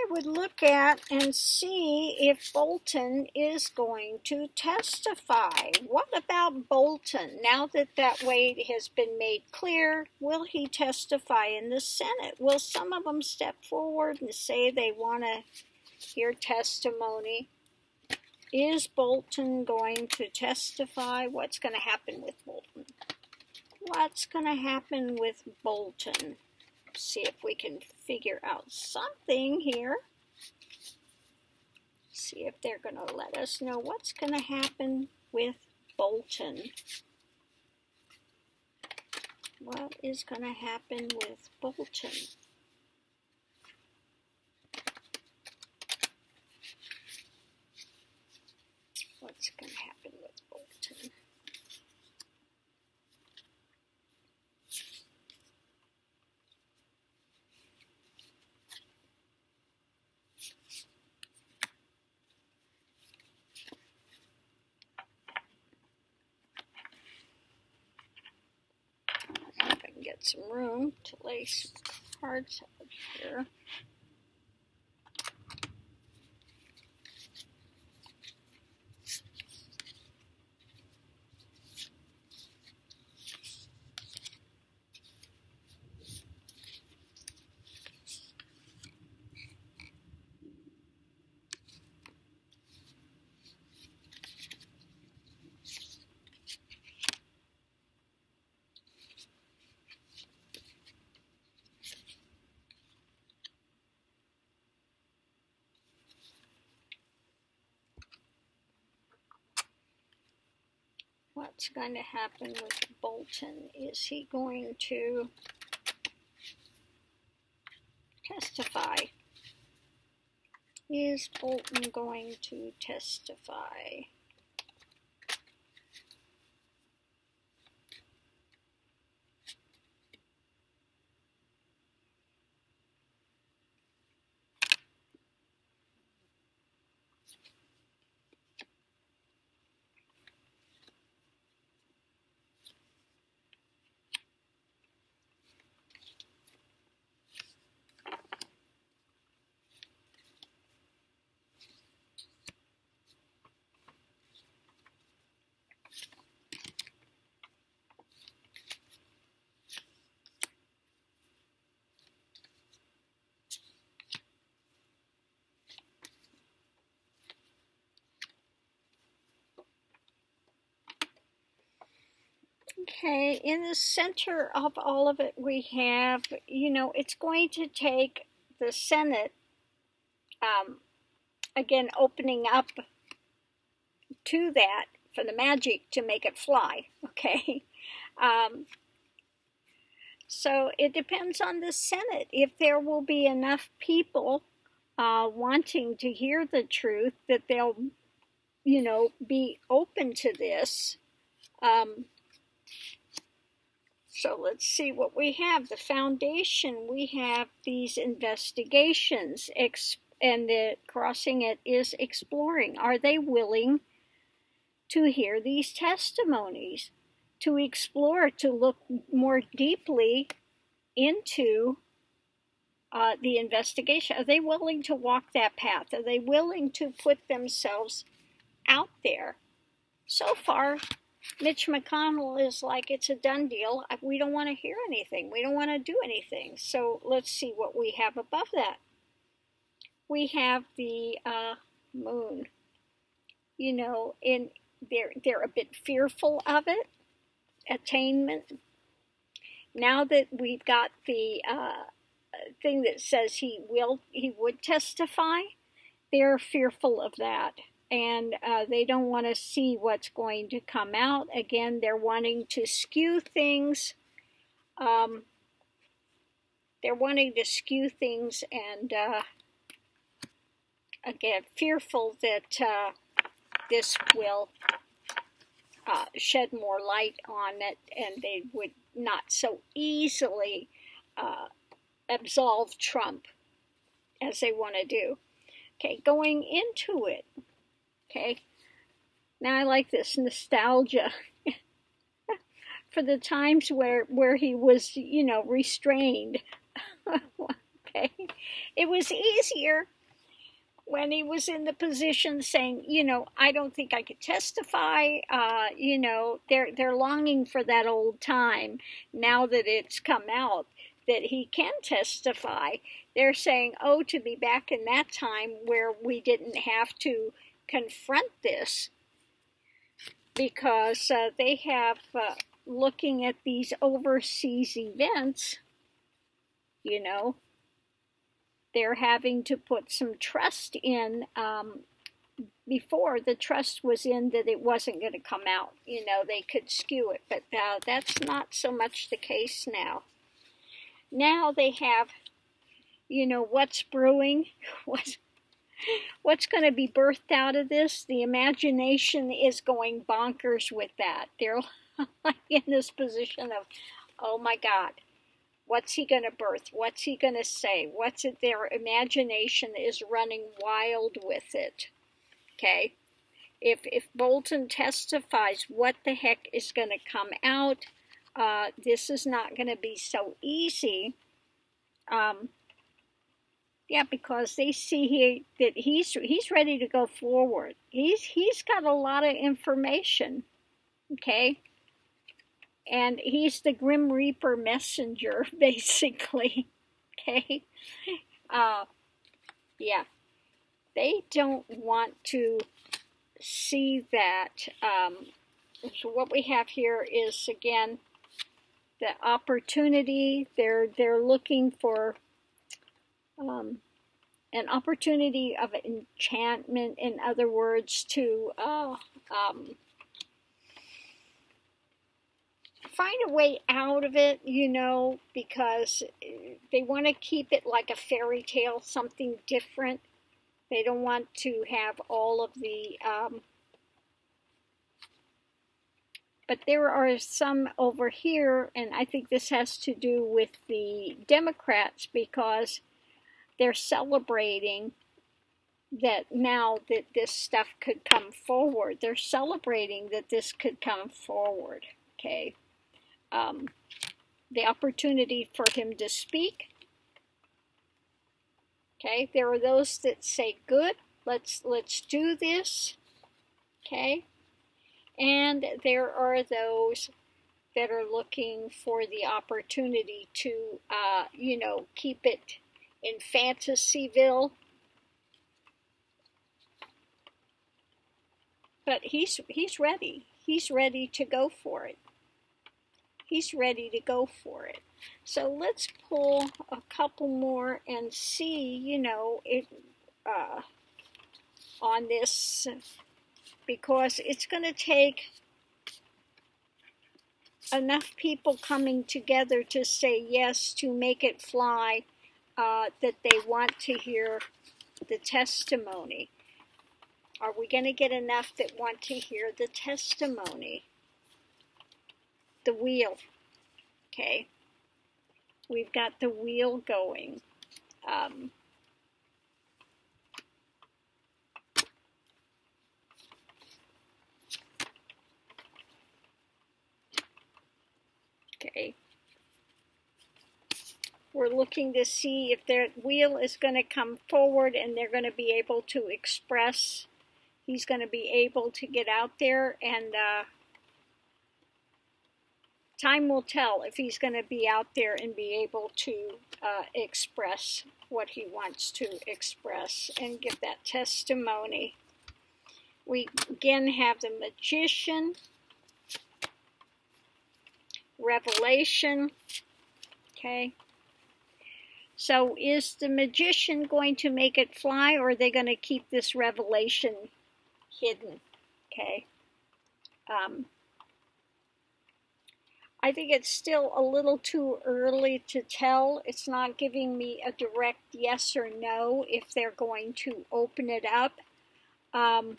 I would look at and see if Bolton is going to testify. What about Bolton? Now that that way has been made clear, will he testify in the Senate? Will some of them step forward and say they want to hear testimony? Is Bolton going to testify? What's going to happen with Bolton? What's going to happen with Bolton? See if we can figure out something here. See if they're going to let us know what's going to happen with Bolton. What is going to happen with Bolton? What's going to happen with Bolton? Get some room to lay some cards out here. What's going to happen with Bolton? Is he going to testify? Is Bolton going to testify? Okay, in the center of all of it, we have, it's going to take the Senate, again, opening up to that for the magic to make it fly, okay? So it depends on the Senate. If there will be enough people wanting to hear the truth that they'll, be open to this. So let's see what we have. The foundation, we have these investigations, and the crossing it is exploring. Are they willing to hear these testimonies, to explore, to look more deeply into the investigation? Are they willing to walk that path? Are they willing to put themselves out there? So far, Mitch McConnell is like, it's a done deal. We don't want to hear anything. We don't want to do anything. So let's see what we have above that. We have the moon. They're a bit fearful of it. Attainment. Now that we've got the thing that says he would testify, they're fearful of that. And they don't want to see what's going to come out. Again, they're wanting to skew things. And again, fearful that this will shed more light on it, and they would not so easily absolve Trump as they want to do. Okay, going into it. Okay, now I like this nostalgia for the times where he was, restrained. Okay. It was easier when he was in the position saying, I don't think I could testify. They're longing for that old time now that it's come out that he can testify. They're saying, to be back in that time where we didn't have to confront this, because they have, looking at these overseas events, they're having to put some trust in. Before, the trust was in that it wasn't going to come out. They could skew it, but that's not so much the case now. Now they have, what's brewing, what's going to be birthed out of this. The imagination is going bonkers with that. They're like in this position of, oh my God, what's he going to birth? What's he going to say? What's it? Their imagination is running wild with it. Okay? If Bolton testifies, what the heck is going to come out? This is not going to be so easy. Because they see that he's ready to go forward. He's got a lot of information. Okay? And he's the Grim Reaper messenger, basically. Okay? They don't want to see that. So what we have here is, again, the opportunity. They're looking for an opportunity of enchantment, in other words, to find a way out of it, because they want to keep it like a fairy tale, something different. They don't want to have all of the, but there are some over here, and I think this has to do with the Democrats, because they're celebrating that now that this stuff could come forward. They're celebrating that this could come forward, okay? The opportunity for him to speak. Okay, there are those that say, good, let's do this, okay? And there are those that are looking for the opportunity to, keep it in Fantasyville. But he's ready. He's ready to go for it. He's ready to go for it. So let's pull a couple more and see, on this, because it's going to take enough people coming together to say yes, to make it fly, that they want to hear the testimony. Are we going to get enough that want to hear the testimony? The wheel. Okay. We've got the wheel going. Okay. We're looking to see if their wheel is going to come forward and they're going to be able to express. He's going to be able to get out there, and time will tell if he's going to be out there and be able to express what he wants to express and give that testimony. We again have the Magician, Revelation. Okay. So is the Magician going to make it fly, or are they going to keep this revelation hidden? Okay. I think it's still a little too early to tell. It's not giving me a direct yes or no if they're going to open it up. But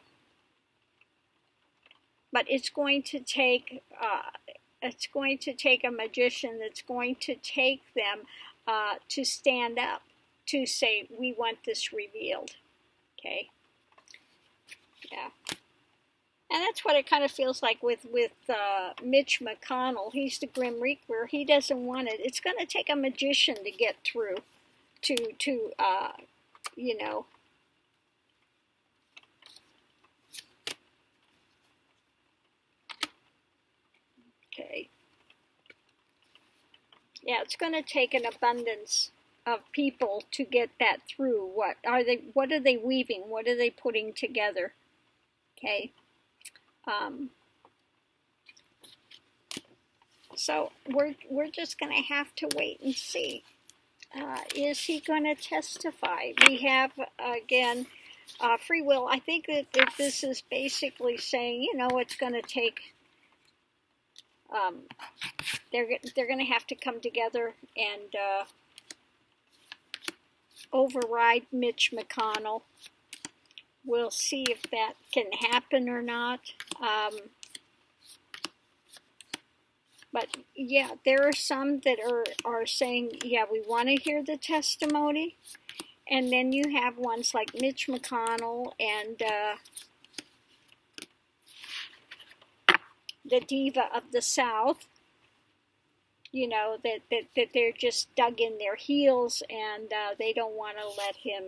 it's going to take a magician that's going to take them to stand up, to say, we want this revealed. Okay. Yeah. And that's what it kind of feels like with Mitch McConnell. He's the Grim Reaper. He doesn't want it. It's going to take a magician to get through you know, okay. Yeah, it's going to take an abundance of people to get that through. What are they weaving? What are they putting together? Okay. So we're just going to have to wait and see. Is he going to testify? We have, again, free will. I think that this is basically saying, you know, it's going to take, they're going to have to come together and override Mitch McConnell. We'll see if that can happen or not. But yeah, there are some that are saying, yeah, we want to hear the testimony. And then you have ones like Mitch McConnell and the diva of the South, you know, that they're just dug in their heels and they don't want to let him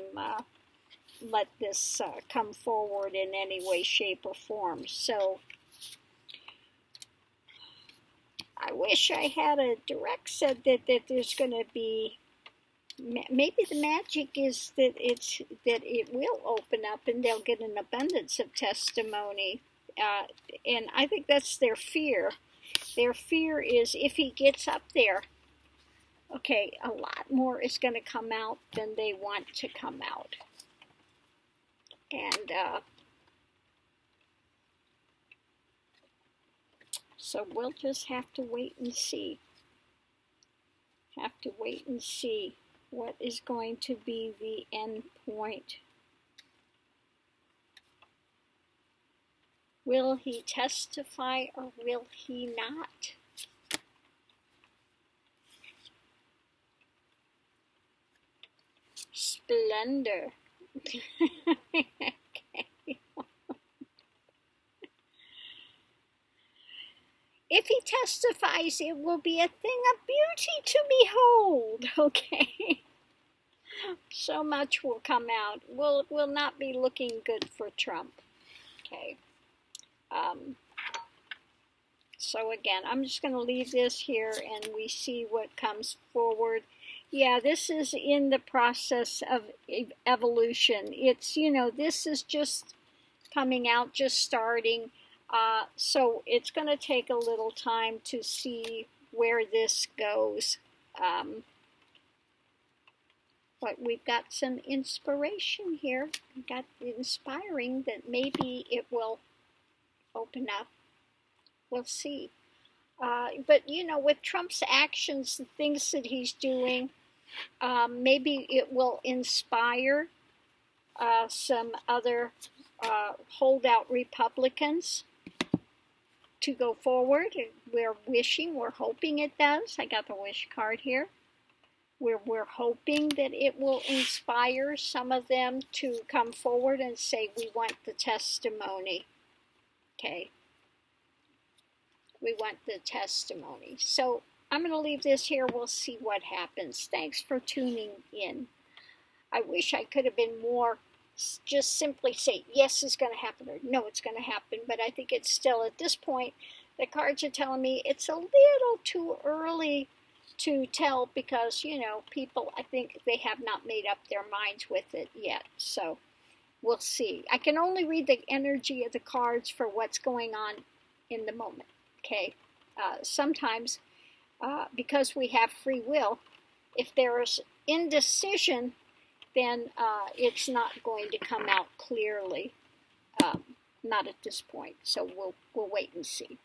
let this come forward in any way, shape, or form. So I wish I had a direct said that there's going to be, maybe the magic is that it will open up and they'll get an abundance of testimony. And I think that's their fear. Their fear is if he gets up there, okay, a lot more is going to come out than they want to come out. And so we'll just have to wait and see. Have to wait and see what is going to be the end point. Will he testify or will he not? Splendor. Okay. If he testifies, it will be a thing of beauty to behold. Okay. So much will come out. Will not be looking good for Trump. Okay. So again, I'm just going to leave this here and we see what comes forward. Yeah, this is in the process of evolution. It's, you know, this is just coming out, just starting. So it's going to take a little time to see where this goes. But we've got some inspiration here. We've got inspiring that maybe it will open up. We'll see. But, you know, with Trump's actions, the things that he's doing, maybe it will inspire some other holdout Republicans to go forward. We're wishing, we're hoping it does. I got the wish card here. We're hoping that it will inspire some of them to come forward and say, we want the testimony. Okay. We want the testimony. So I'm going to leave this here. We'll see what happens. Thanks for tuning in. I wish I could have been more, just simply say, yes, it's going to happen, or no, it's going to happen. But I think it's still, at this point, the cards are telling me it's a little too early to tell because, you know, people, I think they have not made up their minds with it yet. So we'll see. I can only read the energy of the cards for what's going on in the moment. Okay, sometimes because we have free will, if there's indecision, then it's not going to come out clearly. Not at this point. So we'll wait and see.